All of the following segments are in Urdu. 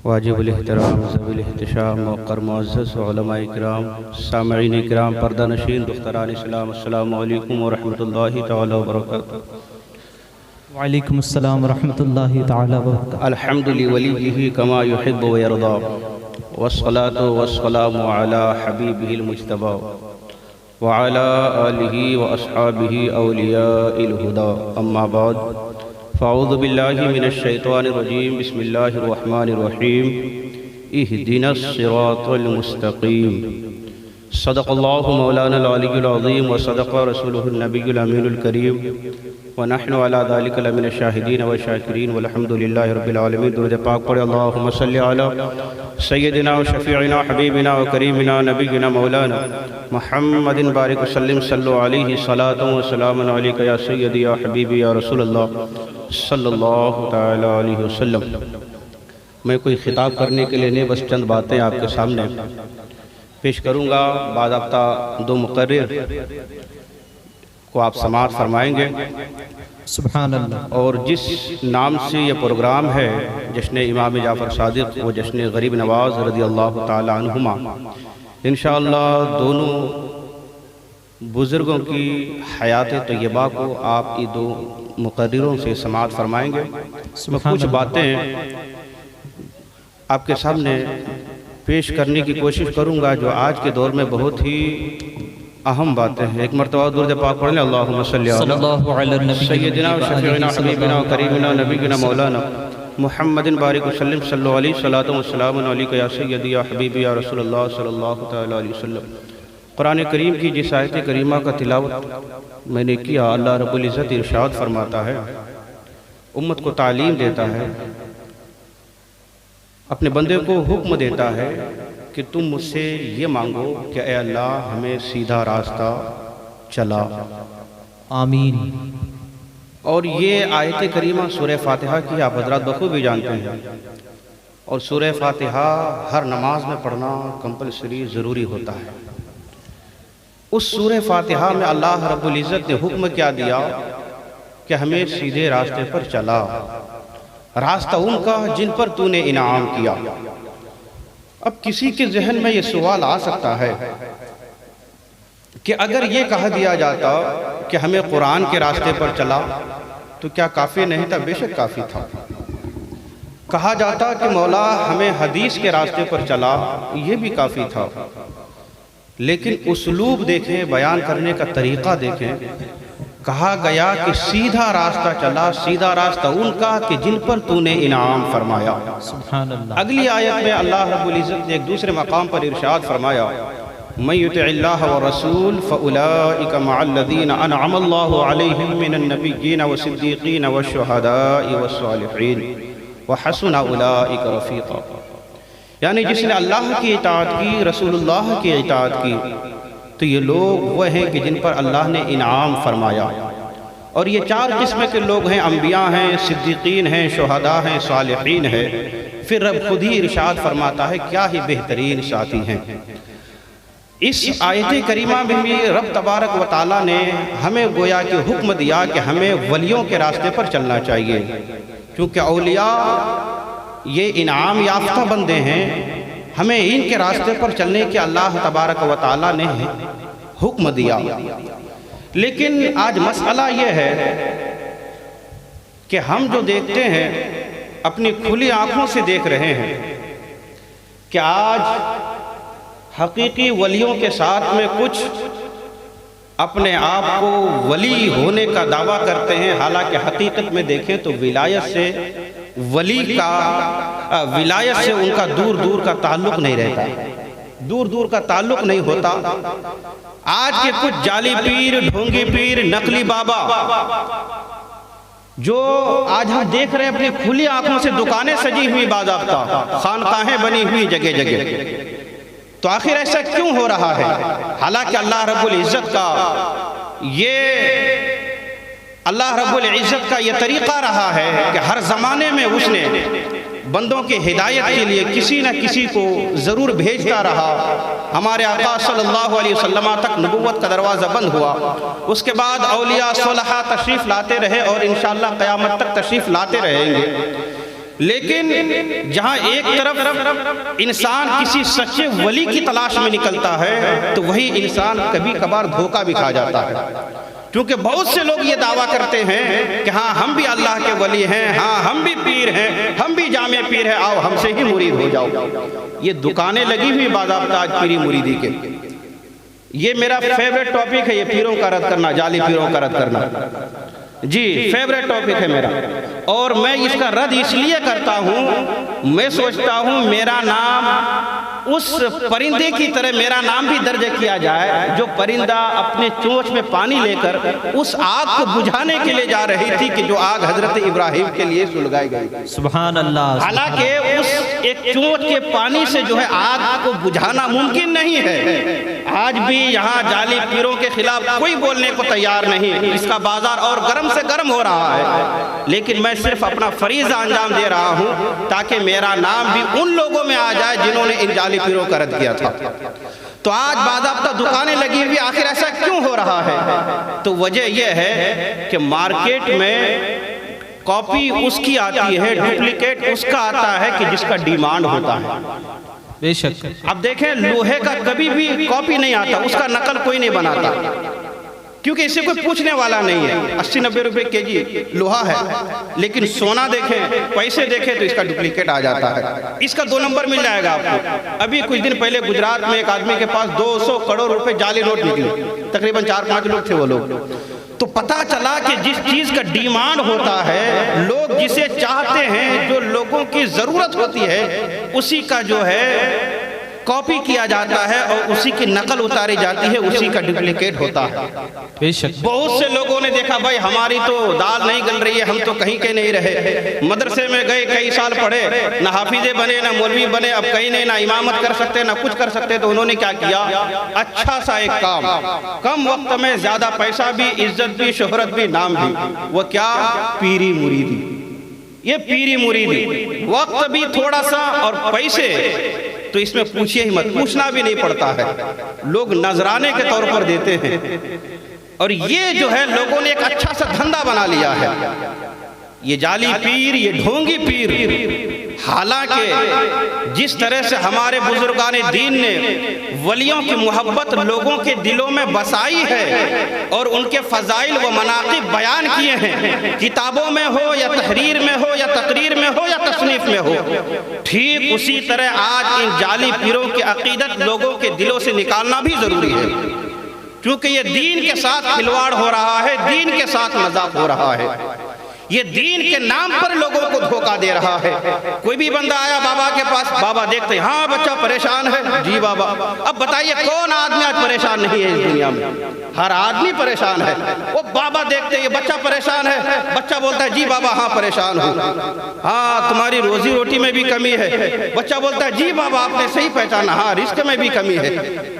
واجب الاحترام ذوی الاحتشام موقر معزز علماء اکرام سامعین اکرام پردہ نشین دختران اسلام السلام علیکم ورحمۃ اللہ تعالی وبرکاتہ۔ وعلیکم السلام ورحمۃ اللہ تعالی وبرکاتہ۔ الحمد لولیہ کما یحب ویرضا والصلاة والسلام علی حبیبہ المجتبی وعلی آلہ واصحابہ اولیاء الہدی اما بعد فاعوذ باللہ من الشیطان الرجیم بسم اللہ الرحمن الرحیم اہدنا الصراط المستقیم صدق اللہ مولانا العلی العظیم وصدق رسولہ النبی الامین الکریم ونحن علی ذلک لمن الشاہدین والشاکرین والحمد للہ رب العالمین۔ درود پاک پڑھے اللہم صلی علی سیدنا و شفیعنا حبیبنا و کریمنا نبینا مولانا محمد بارک وسلم صلو علیہ صلاة و سلام علیکہ یا سیدی یا حبیبی یا رسول اللہ صلی اللہ تعالی علیہ وسلم۔ میں کوئی خطاب کرنے کے لیے نہیں، بس چند باتیں آپ کے سامنے پیش کروں گا۔ باضابطہ دو مقرر کو آپ سماعت فرمائیں گے۔ سبحان اللہ۔ اور جس نام سے یہ پروگرام ہے جشن امام جعفر صادق و جشن غریب نواز رضی اللہ تعالی عنہما، انشاءاللہ دونوں بزرگوں کی حیات طیبہ کو آپ یہ دو مقرروں سے سماعت فرمائیں گے۔ میں کچھ باتیں آپ کے سامنے پیش کرنے کی کوشش کروں گا جو آج کے دور میں بہت ہی اہم باتیں ہیں۔ ایک مرتبہ درود پاک پڑھ لیں، اللہم صلی علی سیدنا و شفیعنا حبیبنا و کریمنا نبینا مولانا محمد بارک وسلم صلو علیہ صلاۃ و سلام علیکہ یا سیدی یا حبیبی یا رسول اللہ صلی اللہ تعالی علیہ وسلم۔ قرآن کریم کی جس آیت کریمہ کا تلاوت میں نے کیا، اللہ رب العزت ارشاد فرماتا ہے، امت کو تعلیم دیتا ہے، اپنے بندے کو حکم دیتا ہے کہ تم مجھ سے یہ مانگو کہ اے اللہ ہمیں سیدھا راستہ چلا۔ آمین۔ اور یہ آیت کریمہ سورہ فاتحہ کی آپ حضرات بخوبی جانتے ہیں، اور سورہ فاتحہ ہر نماز میں پڑھنا کمپلسری ضروری ہوتا ہے۔ اس سورہ فاتحہ میں اللہ رب العزت نے حکم کیا دیا کہ ہمیں سیدھے راستے پر چلا، راستہ ان کا جن پر تو نے انعام کیا۔ اب کسی کے ذہن میں یہ سوال آ سکتا ہے کہ اگر یہ کہا دیا جاتا کہ ہمیں قرآن کے راستے پر چلا تو کیا کافی نہیں تھا؟ بے شک کافی تھا۔ کہا جاتا کہ مولا ہمیں حدیث کے راستے پر چلا، یہ بھی کافی تھا۔ لیکن اسلوب دیکھیں، بیان کرنے کا طریقہ دیکھیں، کہا گیا کہ سیدھا راستہ چلا، سیدھا راستہ ان کا کہ جن پر تو نے انعام فرمایا۔ سبحان اللہ۔ اگلی آیت میں اللہ رب العزت نے ایک دوسرے مقام پر ارشاد فرمایا، من یطع اللہ والرسول فاولئک مع الذین انعم اللہ علیہم من النبیین والصدیقین والشہداء والصالحین وحسن اولئک رفیقا۔ یعنی جس نے اللہ کی اطاعت کی، رسول اللہ کی اطاعت کی، تو یہ لوگ وہ ہیں کہ جن پر اللہ نے انعام فرمایا۔ اور یہ چار قسم کے لوگ ہیں، انبیاء ہیں، صدیقین ہیں، شہداء ہیں، صالحین ہیں۔ پھر رب خود ہی ارشاد فرماتا ہے کیا ہی بہترین ساتھی ہیں۔ اس آیت کریمہ میں بھی رب تبارک و تعالیٰ نے ہمیں گویا کہ حکم دیا کہ ہمیں ولیوں کے راستے پر چلنا چاہیے، کیونکہ اولیاء یہ انعام یافتہ بندے ہیں، ہمیں ان کے راستے پر چلنے کے اللہ تبارک و تعالیٰ نے حکم دیا۔ لیکن آج مسئلہ یہ ہے کہ ہم جو دیکھتے ہیں اپنی کھلی آنکھوں سے دیکھ رہے ہیں کہ آج حقیقی ولیوں کے ساتھ میں کچھ اپنے آپ کو ولی ہونے کا دعویٰ کرتے ہیں، حالانکہ حقیقت میں دیکھیں تو ولایت سے ان کا دور دور کا تعلق نہیں رہتا، دور دور کا تعلق نہیں ہوتا۔ آج کے کچھ جعلی پیر، ڈھونگی پیر، نقلی بابا جو آج ہم دیکھ رہے ہیں اپنی کھلی آنکھوں سے دکانیں سجی ہوئی باضابطہ، خانقاہیں بنی ہوئی جگہ جگہ، تو آخر ایسا کیوں ہو رہا ہے؟ حالانکہ اللہ رب العزت کا یہ طریقہ رہا ہے کہ ہر زمانے میں اس نے بندوں کی ہدایت کے لیے کسی نہ کسی کو ضرور بھیجتا رہا۔ ہمارے آقا صلی اللہ علیہ وسلم تک نبوت کا دروازہ بند ہوا، اس کے بعد اولیاء صالحہ تشریف لاتے رہے اور انشاءاللہ قیامت تک تشریف لاتے رہیں گے۔ لیکن جہاں ایک طرف انسان کسی سچے ولی کی تلاش میں نکلتا ہے تو وہی انسان کبھی کبھار دھوکہ بھی کھا جاتا ہے، کیونکہ بہت سے لوگ یہ دعویٰ کرتے ہیں کہ ہاں ہم بھی اللہ کے ولی ہیں، ہاں ہم بھی پیر ہیں، ہم بھی جامع پیر ہیں، آؤ ہم سے ہی مرید ہو جاؤ۔ یہ دکانیں لگی ہوئی باضابطہ آج پیری مریدی کے۔ یہ میرا فیوریٹ ٹاپک ہے، یہ پیروں کا رد کرنا، جعلی پیروں کا رد کرنا، جی فیوریٹ ٹاپک ہے میرا، اور میں اس کا رد اس لیے کرتا ہوں، میں سوچتا ہوں میرا نام اس پرندے کی طرح میرا نام بھی درج کیا جائے جو پرندہ اپنے چونچ میں پانی لے کر اس آگ کو بجھانے کے لیے جا رہی تھی کہ جو آگ حضرت ابراہیم کے لیے سلگائی گئی۔ سبحان اللہ۔ حالانکہ اس ایک چونچ کے پانی سے جو ہے آگ کو بجھانا ممکن نہیں ہے۔ آج بھی یہاں جعلی پیروں کے خلاف کوئی بولنے کو تیار نہیں، اس کا بازار اور گرم سے گرم ہو رہا ہے، لیکن میں صرف اپنا فریضہ انجام دے رہا ہوں تاکہ میرا نام بھی ان لوگوں میں آ جائے جنہوں نے ان جعلی پیروں کا رد کیا تھا۔ تو آج باضابطہ دکانیں لگی ہوئی، آخر ایسا کیوں ہو رہا ہے؟ تو وجہ یہ ہے کہ مارکیٹ میں کاپی اس کی آتی ہے، ڈپلیکیٹ اس کا آتا ہے کہ جس کا ڈیمانڈ ہوتا ہے۔ بے شک۔ اب دیکھیں لوہے کا کبھی بھی کاپی نہیں آتا، اس کا نقل کوئی نہیں بناتا، کیونکہ اسے کوئی پوچھنے والا نہیں ہے۔ 80-90 روپے کے جی لوہا ہے، لیکن سونا دیکھیں، پیسے دیکھیں تو اس کا ڈپلیکیٹ آ جاتا ہے۔ اس کا 2 نمبر مل جائے گا آپ کو۔ ابھی کچھ دن پہلے گجرات میں ایک آدمی کے پاس 200 کروڑ روپے جعلی نوٹ نکلے، تقریباً 4-5 لوگ تھے وہ لوگ۔ تو پتا چلا کہ جس چیز کا ڈیمانڈ ہوتا ہے، لوگ جسے چاہتے ہیں، جو لوگوں کی ضرورت ہوتی ہے، اسی کا جو ہے کاپی کیا جاتا ہے اور اسی کی نقل اتاری جاتی ہے، اسی کا ڈپلیکیٹ ہوتا ہے۔ بے شک۔ بہت سے لوگوں نے دیکھا بھائی ہماری تو دال نہیں گل رہی ہے، ہم تو کہیں کے نہیں رہے، مدرسے میں گئے کئی سال پڑھے، نہ حافظے بنے نہ مولوی بنے، اب کہیں نہیں، نہ امامت کر سکتے نہ کچھ کر سکتے، تو انہوں نے کیا کیا؟ اچھا سا ایک کام، کم وقت میں زیادہ پیسہ بھی، عزت بھی، شہرت بھی، نام بھی، وہ کیا؟ پیری مریدی۔ یہ پیری مریدی، وقت بھی تھوڑا سا اور پیسے تو اس میں پوچھئے ہی مت، پوچھنا بھی نہیں پڑتا ہے، لوگ نذرانے کے طور پر دیتے ہیں، اور یہ جو ہے لوگوں نے ایک اچھا سا دھندا بنا لیا ہے۔ یہ جعلی پیر، یہ ڈھونگی پیر، حالانکہ جس طرح سے ہمارے بزرگان دین نے ولیوں کی محبت لوگوں کے دلوں میں بسائی ہے اور ان کے فضائل و مناقب بیان کیے ہیں، کتابوں میں ہو یا تحریر میں ہو یا تقریر میں ہو یا تصنیف میں ہو، ٹھیک اسی طرح آج ان جعلی پیروں کی عقیدت لوگوں کے دلوں سے نکالنا بھی ضروری ہے، کیونکہ یہ دین کے ساتھ کھلواڑ ہو رہا ہے، دین کے ساتھ مذاق ہو رہا ہے، یہ دین کے نام پر لوگوں کو دھوکہ دے رہا ہے۔ کوئی بھی بندہ آیا بابا کے پاس، بابا دیکھتے ہیں ہاں بچہ پریشان ہے، جی بابا، اب بتائیے کون آدمی آج پریشان نہیں ہے اس دنیا میں؟ ہر آدمی پریشان ہے۔ وہ بابا دیکھتے ہیں یہ بچہ پریشان ہے، بچہ بولتا ہے جی بابا ہاں پریشان ہوں، ہاں تمہاری روزی روٹی میں بھی کمی ہے، بچہ بولتا ہے جی بابا آپ نے صحیح پہچانا، ہاں رزق میں بھی کمی ہے۔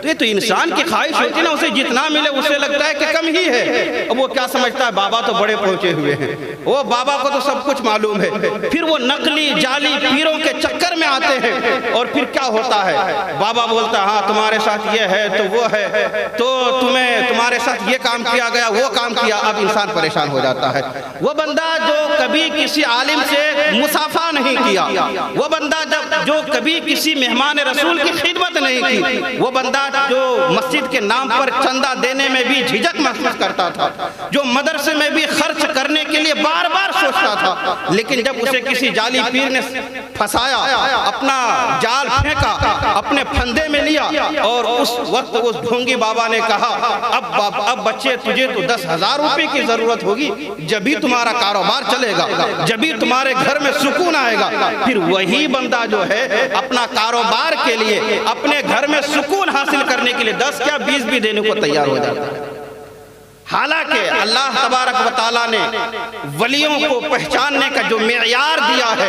تو یہ تو انسان کی خواہش ہوتی ہے نا، اسے جتنا ملے اسے لگتا ہے کہ کم ہی ہے، اب وہ کیا سمجھتا ہے بابا تو بڑے پہنچے ہوئے ہیں، وہ بابا کو تو سب کچھ معلوم ہے۔ پھر وہ نقلی جعلی پیروں کے چکر میں آتے ہیں، اور پھر کیا ہوتا ہے؟ بابا بولتا ہے ہاں تمہارے ساتھ یہ ہے تو وہ ہے، تو تمہارے ساتھ یہ کام کیا گیا، وہ کام کیا، اب انسان پریشان ہو جاتا ہے۔ وہ بندہ جو کبھی کسی عالم سے مصافحہ نہیں کیا، وہ بندہ جو کبھی کسی مہمان رسول کی خدمت نہیں کی، وہ بندہ جو مسجد کے نام پر چندہ دینے میں بھی جھجک محسوس کرتا تھا، جو مدرسے میں بھی خرچ کرنے کے لیے بار بار سوچتا تھا، لیکن جب اسے کسی جعلی پیر نے پھنسایا، اپنا جال پھینکا، اپنے پھندے میں لیا، اور اس وقت اس ڈھونگی بابا نے کہا اب بچے تجھے تو 10,000 روپے کی ضرورت ہوگی، جبھی تمہارا کاروبار چلے گا، جبھی تمہارے گھر میں سکون آئے گا۔ پھر وہی بندہ جو ہے اپنا کاروبار کے لیے، اپنے گھر میں سکون حاصل کرنے کے لیے 10 کیا 20 بھی دینے کو تیار ہو جاتا ہے۔ حالانکہ اللہ تبارک و تعالیٰ نے ولیوں کو پہچاننے کا جو معیار دیا ہے،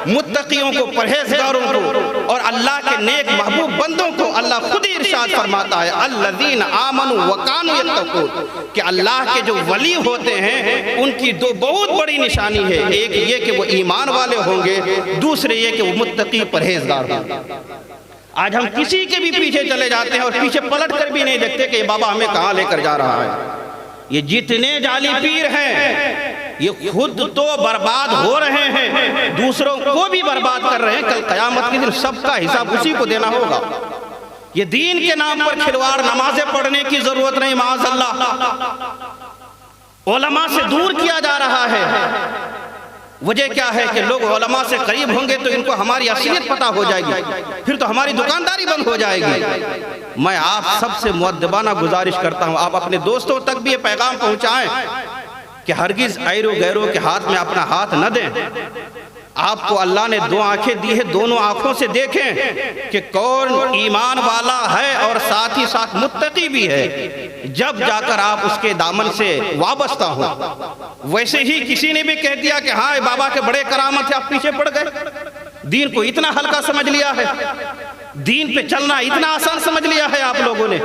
متقیوں کو، پرہیزگاروں کو اور اللہ کے نیک محبوب بندوں کو، اللہ خود ہی ارشاد فرماتا ہے الذین آمنوا وکانوا یتقون، کہ اللہ کے جو ولی ہوتے ہیں ان کی 2 بہت بڑی نشانی ہے، ایک یہ کہ وہ ایمان والے ہوں گے، دوسرے یہ کہ وہ متقی پرہیزگار ہوں گے۔ آج ہم کسی کے بھی پیچھے چلے جاتے ہیں اور پیچھے پلٹ کر بھی نہیں دیکھتے کہ یہ بابا ہمیں کہاں لے کر جا رہا ہے۔ یہ جتنے جعلی پیر ہیں یہ خود تو برباد ہو رہے ہیں، دوسروں کو بھی برباد کر رہے ہیں. کل قیامت کے دن سب کا حساب اسی کو دینا ہوگا. یہ دین کے نام پر کھلواڑ، نمازیں پڑھنے کی ضرورت نہیں، معاذ اللہ علماء سے دور کیا جا رہا ہے. وجہ کیا ہے کہ لوگ علماء سے قریب ہوں گے تو ان کو ہماری اصلیت پتہ ہو جائے گی، پھر تو ہماری دکانداری بند ہو جائے گی. میں آپ سب سے مؤدبانہ گزارش کرتا ہوں، آپ اپنے دوستوں تک بھی یہ پیغام پہنچائیں کہ ہرگز ایرو غیروں کے ہاتھ میں اپنا ہاتھ نہ دیں. آپ کو اللہ نے دو آنکھیں دی ہے، دونوں آنکھوں سے دیکھیں کہ کون ایمان والا ہے اور ساتھ ہی ساتھ متقی بھی ہے، جب جا کر آپ اس کے دامن سے وابستہ ہوں. ویسے ہی کسی نے بھی کہہ دیا کہ ہاں بابا کے بڑے کرامت ہے، آپ پیچھے پڑ گئے. دین کو اتنا ہلکا سمجھ لیا ہے، دین پہ چلنا اتنا آسان سمجھ لیا ہے آپ لوگوں نے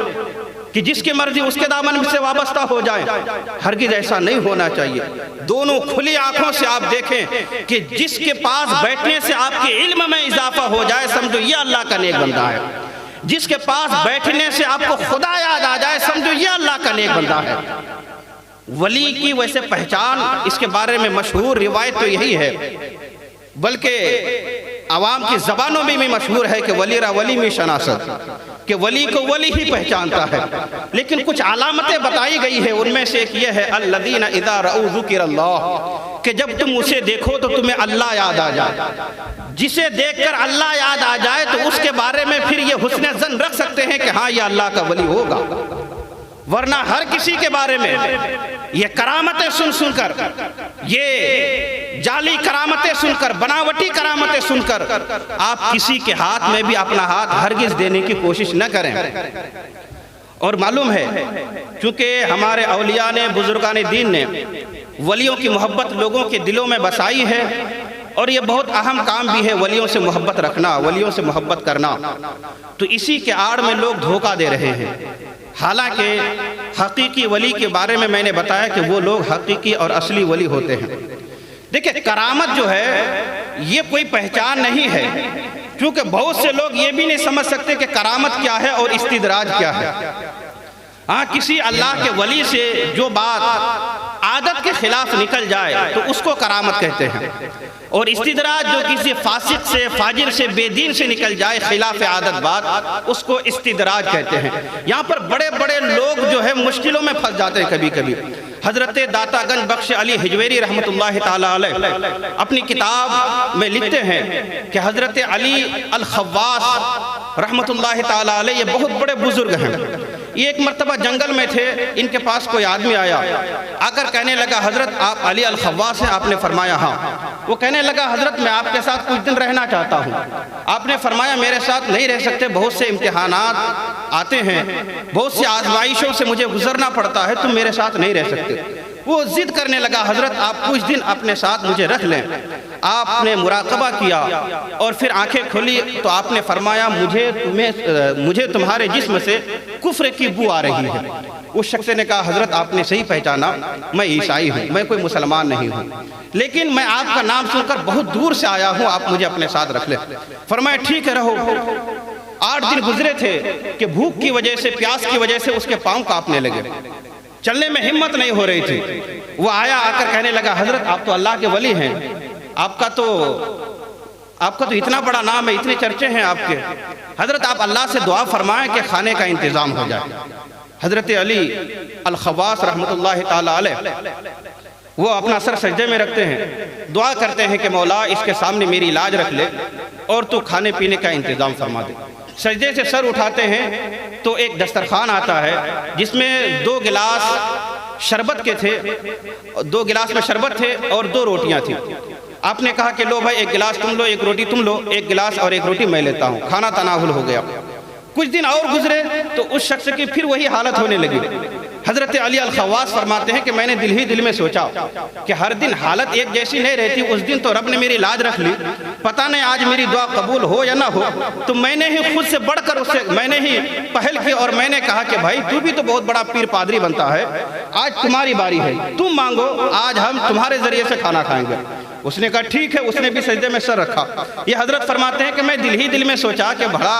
کہ جس کی مرضی اس کے دامن سے وابستہ ہو جائیں. ہرگز ایسا نہیں ہونا چاہیے. دونوں کھلی آنکھوں سے آپ دیکھیں کہ جس کے پاس بیٹھنے سے آپ کے علم میں اضافہ ہو جائے، سمجھو یہ اللہ کا نیک بندہ ہے. جس کے پاس بیٹھنے سے آپ کو خدا یاد آ جائے، سمجھو یہ اللہ کا نیک بندہ ہے. ولی کی ویسے پہچان، اس کے بارے میں مشہور روایت تو یہی ہے، بلکہ عوام کی زبانوں میں بھی مشہور ہے کہ ولی را ولی میں شناست، کہ ولی کو ولی ہی پہچانتا ہے. لیکن کچھ علامتیں بتائی گئی ہیں، ان میں سے ایک یہ ہے الذین اذا رأوا ذکر اللہ، کہ جب تم اسے دیکھو تو تمہیں اللہ یاد آ جائے. جسے دیکھ کر اللہ یاد آ جائے تو اس کے بارے میں پھر یہ حسن ظن رکھ سکتے ہیں کہ ہاں یہ اللہ کا ولی ہوگا. ورنہ ہر کسی کے بارے میں یہ کرامتیں سن کر، یہ جعلی کرامتیں سن کر، بناوٹی کرامتیں سن کر آپ کسی کے ہاتھ میں بھی اپنا ہاتھ ہرگز دینے کی کوشش نہ کریں. اور معلوم ہے چونکہ ہمارے اولیاء نے، بزرگان دین نے ولیوں کی محبت لوگوں کے دلوں میں بسائی ہے، اور یہ بہت اہم کام بھی ہے ولیوں سے محبت رکھنا، ولیوں سے محبت کرنا. تو اسی کے آڑ میں لوگ دھوکہ دے رہے ہیں. حالانکہ حقیقی ولی کے بارے میں میں نے بتایا کہ وہ لوگ حقیقی اور اصلی ولی ہوتے ہیں. دیکھیں کرامت جو ہے یہ کوئی پہچان نہیں ہے، کیونکہ بہت سے لوگ یہ بھی نہیں سمجھ سکتے کہ کرامت کیا ہے اور استدراج کیا ہے. ہاں کسی اللہ کے ولی سے جو بات عادت کے خلاف نکل جائے تو اس کو کرامت کہتے ہیں، اور استدراج جو کسی فاسق سے، فاجر سے، بے دین سے نکل جائے خلاف عادت بات، اس کو استدراج کہتے ہیں. یہاں پر بڑے بڑے لوگ جو ہے مشکلوں میں پھنس جاتے ہیں کبھی کبھی. حضرت داتا گنج بخش علی حجویری رحمت اللہ تعالیٰ علیہ اپنی کتاب میں لکھتے ہیں کہ حضرت علی الخواص رحمت اللہ تعالیٰ علیہ یہ بہت بڑے بزرگ ہیں. یہ ایک مرتبہ جنگل میں تھے، ان کے پاس کوئی آدمی آیا، آ کر کہنے لگا حضرت آپ علی الخواص ہیں؟ آپ نے فرمایا ہاں. وہ کہنے لگا حضرت میں آپ کے ساتھ کچھ دن رہنا چاہتا ہوں. آپ نے فرمایا میرے ساتھ نہیں رہ سکتے، بہت سے امتحانات آتے ہیں، بہت سی آزمائشوں سے مجھے گزرنا پڑتا ہے، تم میرے ساتھ نہیں رہ سکتے. وہ ضد کرنے لگا حضرت آپ کچھ دن اپنے ساتھ مجھے رکھ لیں. آپ نے مراقبہ کیا اور پھر آنکھیں کھلی تو آپ نے فرمایا مجھے تمہارے جسم سے کفر کی بو آ رہی ہے. اس شخص نے کہا حضرت آپ نے صحیح پہچانا، میں عیسائی ہوں، میں کوئی مسلمان نہیں ہوں، لیکن میں آپ کا نام سن کر بہت دور سے آیا ہوں، آپ مجھے اپنے ساتھ رکھ لیں. فرمایا ٹھیک ہے رہو. 8 دن گزرے تھے کہ بھوک کی وجہ سے، پیاس کی وجہ سے اس کے پاؤں کانپنے لگے، چلنے میں ہمت نہیں ہو رہی تھی. وہ آیا، آ کر کہنے لگا حضرت آپ تو اللہ کے ولی ہیں، آپ کا تو اتنا بڑا نام ہے، اتنے چرچے ہیں آپ کے. حضرت آپ اللہ سے دعا فرمائیں کہ کھانے کا انتظام ہو جائے. حضرت علی الخواص رحمت اللہ تعالیٰ علیہ وہ اپنا سر سجدے میں رکھتے ہیں، دعا کرتے ہیں کہ مولا اس کے سامنے میری لاج رکھ لے اور تو کھانے پینے کا انتظام فرما دے. سجدے سے سر اٹھاتے ہیں تو ایک دسترخوان آتا ہے جس میں 2 گلاس شربت کے تھے، 2 گلاس میں شربت تھے اور 2 روٹیاں تھیں. آپ نے کہا کہ لو بھائی 1 گلاس تم لو، 1 روٹی تم لو، 1 گلاس اور 1 روٹی میں لیتا ہوں. کھانا تناول ہو گیا. کچھ دن اور گزرے تو اس شخص کی پھر وہی حالت ہونے لگی. حضرت علی الخواص فرماتے ہیں کہ میں نے دل ہی دل میں سوچا کہ ہر دن حالت ایک جیسی نہیں رہتی. اس دن تو رب نے میری لاج رکھ لی، پتہ نہیں آج میری دعا قبول ہو یا نہ ہو. تو میں نے ہی خود سے بڑھ کر اس سے میں نے ہی پہل کی اور میں نے کہا کہ بھائی تو بھی تو بہت بڑا پیر پادری بنتا ہے، آج تمہاری باری ہے، تم مانگو، آج ہم تمہارے ذریعے سے کھانا کھائیں گے. اس نے کہا ٹھیک ہے، اس نے بھی سجدے میں سر رکھا۔ یہ حضرت فرماتے ہیں کہ میں دل ہی دل میں سوچا کہ بھلا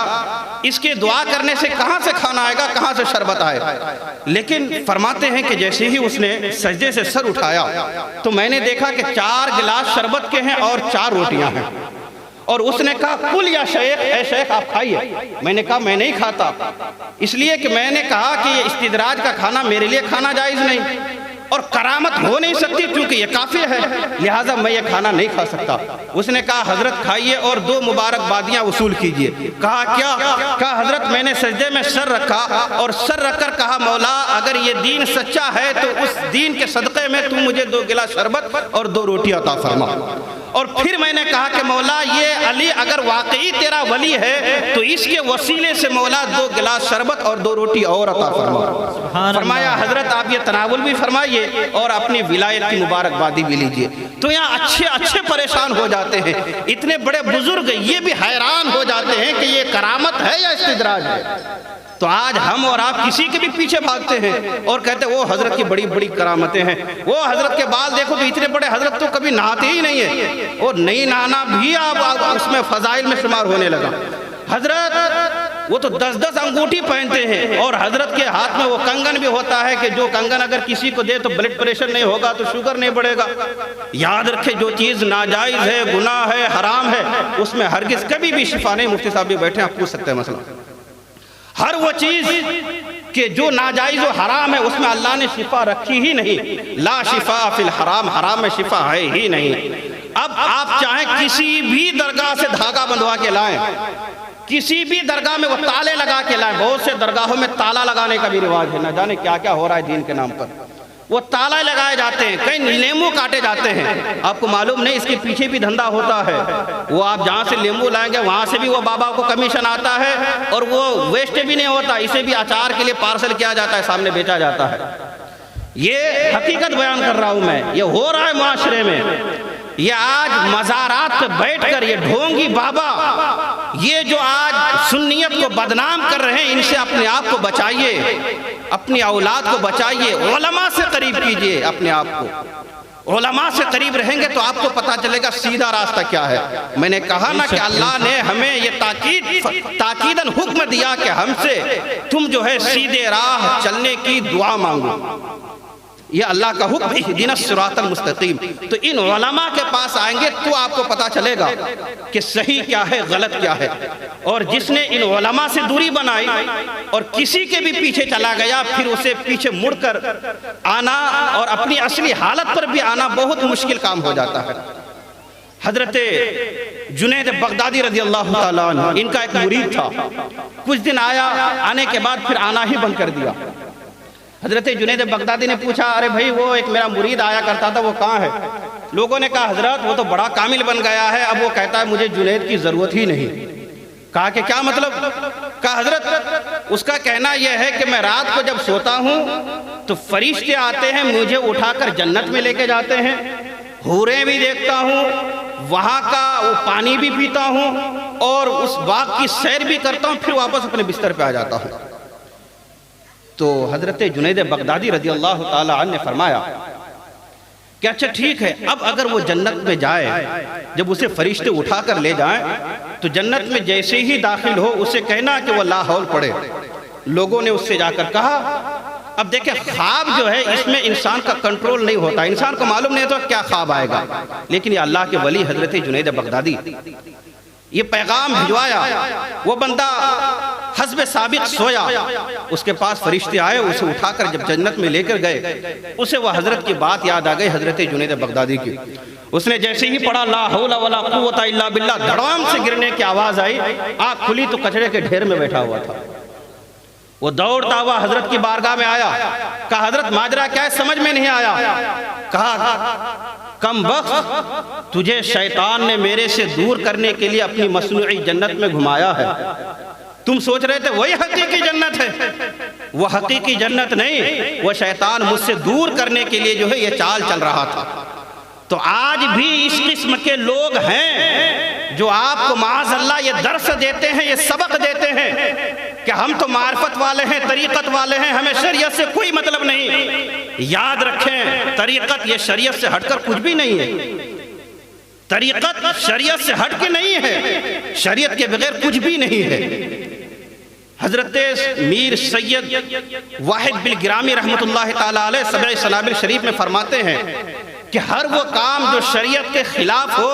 اس کے دعا کرنے سے کہاں سے کھانا آئے گا، کہاں سے شربت آئے گا۔ لیکن فرماتے ہیں کہ جیسے ہی اس نے سجدے سے سر اٹھایا تو میں نے دیکھا کہ 4 گلاس شربت کے ہیں اور 4 روٹیاں ہیں، اور اس نے کہا کل یا شیخ، اے شیخ آپ کھائیے۔ میں نے کہا میں نہیں کھاتا، اس لیے کہ میں نے کہا کہ یہ استدراج کا کھانا میرے لیے کھانا جائز نہیں، اور کرامت ہو نہیں سکتی کیونکہ یہ کافر ہے، لہٰذا میں یہ کھانا نہیں کھا سکتا۔ اس نے کہا حضرت کھائیے اور 2 مبارکبادیاں وصول کیجئے۔ کہا کیا؟ کہا حضرت میں نے سجدے میں سر رکھا اور سر رکھ کر کہا مولا اگر یہ دین سچا ہے تو اس دین کے صدقے میں تو مجھے 2 گلاس شربت اور 2 روٹی عطا فرما۔ اور پھر میں نے کہا کہ مولا یہ علی اگر واقعی تیرا ولی ہے تو اس کے وسیلے سے مولا 2 گلاس شربت اور 2 روٹی اور عطا فرما۔ فرمایا حضرت آپ یہ تناول بھی فرمائیے اور اپنی ولایت کی مبارکبادی بھی لیجئے۔ تو یہاں اچھے پریشان ہو جاتے ہیں، اتنے بڑے بزرگ یہ بھی حیران ہو جاتے ہیں کہ یہ کرامت ہے یا استدراج ہے۔ تو آج ہم اور آپ کسی کے بھی پیچھے بھاگتے ہیں اور کہتے ہیں وہ حضرت کی بڑی بڑی کرامتیں ہیں، وہ حضرت کے بال دیکھو تو اتنے بڑے حضرت تو کبھی نہاتے ہی نہیں ہیں، اور نہیں نہانا بھی آپ اس میں فضائل میں شمار ہونے لگا۔ حضرت وہ تو 10 انگوٹھی پہنتے ہیں، اور حضرت کے ہاتھ میں وہ کنگن بھی ہوتا ہے کہ جو کنگن اگر کسی کو دے تو بلڈ پریشر نہیں ہوگا تو شوگر نہیں بڑھے گا۔ یاد رکھے جو چیز ناجائز ہے، گناہ ہے، حرام ہے، اس میں ہرگز کبھی بھی شفا نہیں۔ مفتی صاحب بھی بیٹھے ہیں، آپ پوچھ سکتے ہیں مسئلہ۔ ہر وہ چیز کہ جو ناجائز و حرام ہے اس میں اللہ نے شفا رکھی ہی نہیں۔ لا شفا فی الحرام، حرام میں شفا ہے ہی نہیں۔ اب آپ چاہیں کسی بھی درگاہ سے دھاگا بندھوا کے لائیں، کسی بھی درگاہ میں وہ تالے لگا کے لائیں، بہت سے درگاہوں میں تالا لگانے کا بھی رواج ہے، نہ جانے کیا کیا ہو رہا ہے دین کے نام پر۔ وہ تالا لگائے جاتے ہیں، کئی لیمو کاٹے جاتے ہیں، آپ کو معلوم نہیں اس کے پیچھے بھی دھندا ہوتا ہے۔ وہ آپ جہاں سے لیمو لائیں گے وہاں سے بھی وہ بابا کو کمیشن آتا ہے، اور وہ ویسٹ بھی نہیں ہوتا، اسے بھی اچار کے لیے پارسل کیا جاتا ہے، سامنے بیچا جاتا ہے۔ یہ حقیقت بیان کر رہا ہوں میں، یہ ہو رہا ہے معاشرے میں۔ یہ آج مزارات پہ بیٹھ کر یہ ڈھونگی بابا، یہ جو آج سنیت کو بدنام کر رہے ہیں، ان سے اپنے آپ کو بچائیے، اپنی اولاد کو بچائیے، علماء سے قریب کیجئے اپنے آپ کو۔ علماء سے قریب رہیں گے تو آپ کو پتا چلے گا سیدھا راستہ کیا ہے۔ میں نے کہا نا کہ اللہ نے ہمیں یہ تاکیداً حکم دیا کہ ہم سے تم جو ہے سیدھے راہ چلنے کی دعا مانگو، یہ اللہ کا حکم، اہدنا الصراط المستقیم۔ تو ان علماء کے پاس آئیں گے تو آپ کو پتا چلے گا کہ صحیح کیا ہے، غلط کیا ہے۔ اور جس نے ان علماء سے دوری بنائی اور کسی کے بھی پیچھے چلا گیا، پھر اسے پیچھے مڑ کر آنا اور اپنی اصلی حالت پر بھی آنا بہت مشکل کام ہو جاتا ہے۔ حضرت جنید بغدادی رضی اللہ تعالیٰ عنہ، ان کا ایک مرید تھا، کچھ دن آیا، آنے کے بعد پھر آنا ہی بند کر دیا۔ حضرت جنید بغدادی نے پوچھا ارے بھائی وہ ایک میرا مرید آیا کرتا تھا وہ کہاں ہے؟ لوگوں نے کہا حضرت وہ تو بڑا کامل بن گیا ہے، اب وہ کہتا ہے مجھے جنید کی ضرورت ہی نہیں۔ کہا کہ کیا مطلب؟ کہا حضرت اس کا کہنا یہ ہے کہ میں رات کو جب سوتا ہوں تو فرشتے آتے ہیں، مجھے اٹھا کر جنت میں لے کے جاتے ہیں، حوریں بھی دیکھتا ہوں، وہاں کا وہ پانی بھی پیتا ہوں، اور اس باغ کی سیر بھی کرتا ہوں، پھر واپس اپنے بستر پہ آ جاتا ہوں۔ تو حضرت جنید بغدادی رضی اللہ تعالی عنہ نے فرمایا کہ اچھا ٹھیک ہے، اب اگر وہ جنت میں جائے، جب اسے فرشتے اٹھا کر لے جائیں تو جنت میں جیسے ہی داخل ہو اسے کہنا کہ وہ لا حول پڑھے۔ لوگوں نے اس سے جا کر کہا، اب دیکھیں خواب جو ہے اس میں انسان کا کنٹرول نہیں ہوتا، انسان کو معلوم نہیں ہوتا کیا خواب آئے گا، لیکن یہ اللہ کے ولی حضرت جنید بغدادی یہ پیغام بھجوایا۔ وہ بندہ حسب سابق سویا، اس کے پاس فرشتے آئے، اسے اٹھا کر جب جنت میں لے کر گئے، اسے وہ حضرت کی بات یاد آ گئی، حضرت جنید بغدادی کی۔ اس نے جیسے ہی پڑھا لا حول ولا قوت الا باللہ، دھڑام سے گرنے کی آواز آئی، آنکھ کھلی تو کچرے کے ڈھیر میں بیٹھا ہوا تھا۔ وہ دوڑتا ہوا حضرت کی بارگاہ میں آیا، کہا حضرت ماجرا کیا ہے، سمجھ میں نہیں آیا۔ کہا کم بخت، تجھے شیطان نے میرے سے دور کرنے کے لیے اپنی مصنوعی جنت میں گھمایا ہے، تم سوچ رہے تھے وہی حقیقی جنت ہے، وہ حقیقی جنت نہیں، وہ شیطان مجھ سے دور کرنے کے لیے جو ہے یہ چال چل رہا تھا۔ تو آج بھی اس قسم کے لوگ ہیں جو آپ کو معاذ اللہ یہ درس دیتے ہیں، یہ سبق دیتے ہیں کہ ہم تو معرفت والے ہیں، طریقت والے ہیں، ہمیں شریعت سے کوئی مطلب نہیں۔ یاد رکھیں طریقت یہ شریعت سے ہٹ کر کچھ بھی نہیں ہے، طریقت شریعت سے ہٹ کے نہیں ہے، شریعت کے بغیر کچھ بھی نہیں ہے۔ حضرت میر سید واحد بالگرامی رحمۃ اللہ تعالیٰ علیہ سبع سنابل شریف میں فرماتے ہیں کہ ہر وہ کام جو شریعت کے خلاف ہو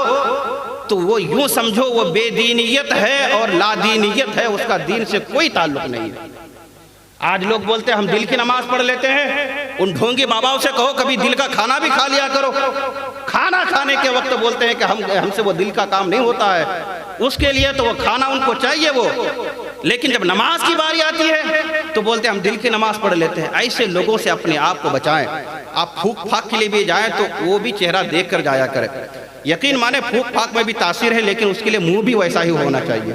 تو وہ یوں سمجھو وہ بے دینیت ہے اور لا دینیت ہے، اس کا دین سے کوئی تعلق نہیں ہے۔ آج لوگ بولتے ہیں ہم دل کی نماز پڑھ لیتے ہیں، ان ڈھونگی باباؤں سے کہو کبھی دل کا کھانا بھی کھا لیا کرو، کھانا کھانے کے وقت بولتے ہیں کہ ہم سے وہ دل کا کام نہیں ہوتا ہے، اس کے لیے تو وہ کھانا ان کو چاہیے وہ، لیکن جب نماز کی باری آتی ہے تو بولتے ہیں ہم دل کی نماز پڑھ لیتے ہیں۔ ایسے لوگوں سے اپنے آپ کو بچائیں۔ آپ پھوک پھاک کے لیے بھی جائیں تو وہ بھی چہرہ دیکھ کر جایا کریں۔ یقین مانے پھوک پھاک میں بھی تاثیر ہے، لیکن اس کے لیے منہ بھی ویسا ہی ہونا چاہیے،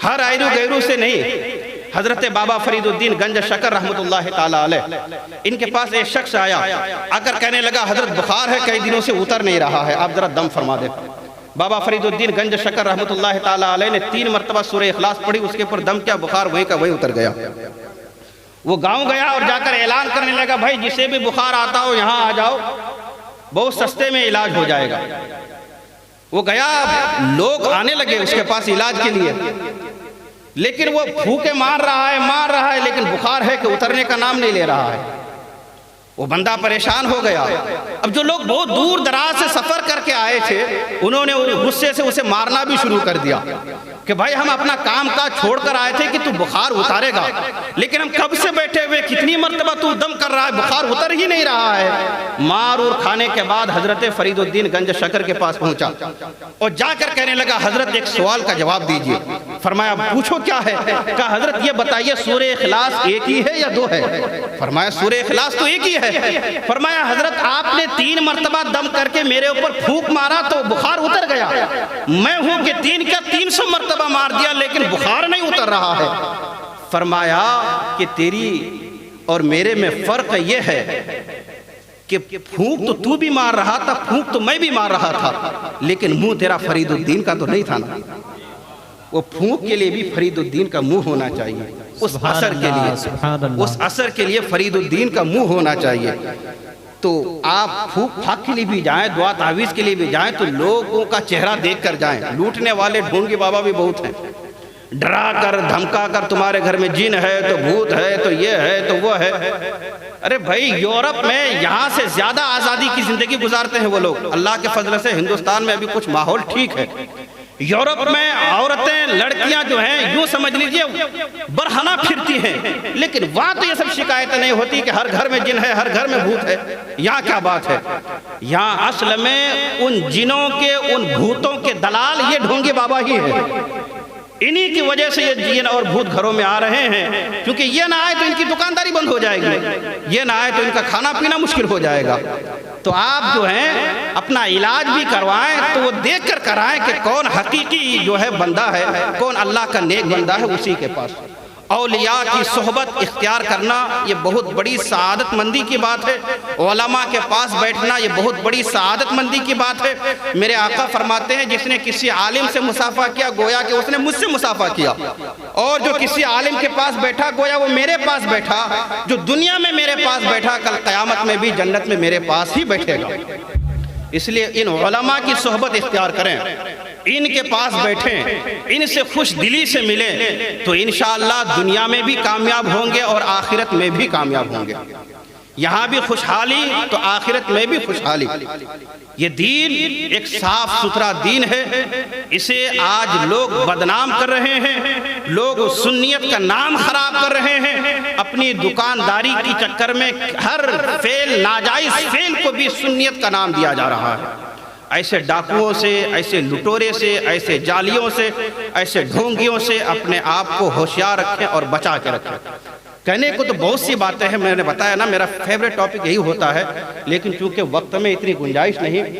ہر ایرو گیرو سے نہیں۔ حضرت بابا فرید الدین گنج شکر رحمۃ اللہ تعالیٰ علیہ، ان کے پاس ایک شخص آیا، آ کر کہنے لگا حضرت بخار ہے، کئی دنوں سے اتر نہیں رہا ہے، آپ ذرا دم فرما دیں۔ بابا فرید الدین گنج شکر رحمۃ اللہ تعالیٰ علیہ نے 3 مرتبہ سورہ اخلاص پڑھی، اس کے اوپر دم کیا، بخار وہیں کا وہیں اتر گیا۔ وہ گاؤں گیا اور جا کر اعلان کرنے لگا بھائی جسے بھی بخار آتا ہو یہاں آ جاؤ، بہت سستے میں علاج ہو جائے گا۔ وہ گیا، لوگ آنے لگے اس کے پاس علاج کے لیے، لیکن وہ پھوکے مار رہا ہے لیکن بخار ہے کہ اترنے کا نام نہیں لے رہا ہے۔ وہ بندہ پریشان ہو گیا۔ اب جو لوگ بہت دور دراز سے سفر کر کے آئے تھے انہوں نے غصے سے اسے مارنا بھی شروع کر دیا کہ بھائی ہم اپنا کام کا چھوڑ کر آئے تھے کہ تو بخار اتارے گا، لیکن ہم کب سے بیٹھے ہوئے، کتنی مرتبہ تو دم کر رہا ہے، بخار اتر ہی نہیں رہا ہے۔ مار اور کھانے کے بعد حضرت فرید الدین گنج شکر کے پاس پہنچا اور جا کر کہنے لگا حضرت ایک سوال کا جواب دیجئے۔ فرمایا پوچھو کیا ہے؟ کہا حضرت یہ بتائیے سورہ اخلاص ایک ہی ہے یا 2 ہے؟ فرمایا سورہ اخلاص تو ایک ہی ہے۔ فرمایا حضرت آپ نے 3 مرتبہ دم کر کے میرے اوپر پھونک مارا تو بخار اتر گیا، میں ہوں کہ 3 کا 300 مرتبہ مار دیا لیکن بخار نہیں اتر رہا ہے۔ فرمایا کہ تیری اور میرے میں فرق یہ ہے کہ پھونک تو تو بھی مار رہا تھا، پھونک تو میں بھی مار رہا تھا، لیکن منہ تیرا فرید الدین کا تو نہیں تھا نا۔ وہ پھونک کے لیے بھی فرید الدین کا منہ ہونا چاہیے، اس اثر کے لیے، اس اثر کے لیے فرید الدین کا منہ ہونا چاہیے۔ تو آپ پھوک پھاک کے لیے بھی جائیں، دعا تعویذ کے لیے بھی جائیں تو لوگوں کا چہرہ دیکھ کر جائیں۔ لوٹنے والے ڈھونگی بابا بھی بہت ہیں، ڈرا کر دھمکا کر تمہارے گھر میں جن ہے تو بھوت ہے تو یہ ہے تو وہ ہے۔ ارے بھائی یورپ میں یہاں سے زیادہ آزادی کی زندگی گزارتے ہیں وہ لوگ، اللہ کے فضل سے ہندوستان میں ابھی کچھ ماحول ٹھیک ہے۔ یورپ میں عورتیں لڑکیاں جو ہیں یوں سمجھ لیجئے برہنہ پھرتی ہیں، لیکن وہاں تو یہ سب شکایتیں نہیں ہوتی کہ ہر گھر میں جن ہے، ہر گھر میں بھوت ہے۔ یہاں کیا بات ہے؟ یہاں اصل میں ان جنوں کے، ان بھوتوں کے دلال یہ ڈھونگی بابا ہی ہے۔ انہی کی وجہ سے یہ جن اور بھوت گھروں میں آ رہے ہیں، کیونکہ یہ نہ آئے تو ان کی دکانداری بند ہو جائے گی، یہ نہ آئے تو ان کا کھانا پینا مشکل ہو جائے گا۔ تو آپ جو ہیں اپنا علاج بھی کروائیں تو وہ دیکھ کر کرائیں کہ کون حقیقی جو ہے بندہ ہے، کون اللہ کا نیک بندہ ہے، اسی کے پاس۔ اولیاء کی صحبت اختیار کرنا یہ بہت بڑی سعادت مندی کی بات ہے، علماء کے پاس بیٹھنا یہ بہت بڑی سعادت مندی کی بات ہے۔ میرے آقا فرماتے ہیں جس نے کسی عالم سے مصافحہ کیا گویا کہ اس نے مجھ سے مصافحہ کیا، اور جو کسی عالم کے پاس بیٹھا گویا وہ میرے پاس بیٹھا، جو دنیا میں میرے پاس بیٹھا کل قیامت میں بھی جنت میں میرے پاس ہی بیٹھے گا۔ اس لیے ان علماء کی صحبت اختیار کریں، ان کے پاس بیٹھیں، ان سے خوش دلی سے ملیں تو انشاءاللہ دنیا میں بھی کامیاب ہوں گے اور آخرت میں بھی کامیاب ہوں گے۔ یہاں بھی خوشحالی تو آخرت میں بھی خوشحالی۔ یہ دین ایک صاف ستھرا دین ہے، اسے آج لوگ بدنام کر رہے ہیں، لوگ سنیت کا نام خراب کر رہے ہیں، اپنی دکانداری کی چکر میں ہر فعل ناجائز فعل کو بھی سنیت کا نام دیا جا رہا ہے۔ ایسے ڈاکوؤں سے، ایسے لٹورے سے، ایسے جالیوں سے، ایسے ڈھونگیوں سے اپنے آپ کو ہوشیار رکھیں اور بچا کے رکھیں۔ کہنے کو تو بہت سی باتیں ہیں، میں نے بتایا نا میرا فیوریٹ ٹاپک یہی ہوتا ہے، لیکن چونکہ وقت میں اتنی گنجائش نہیں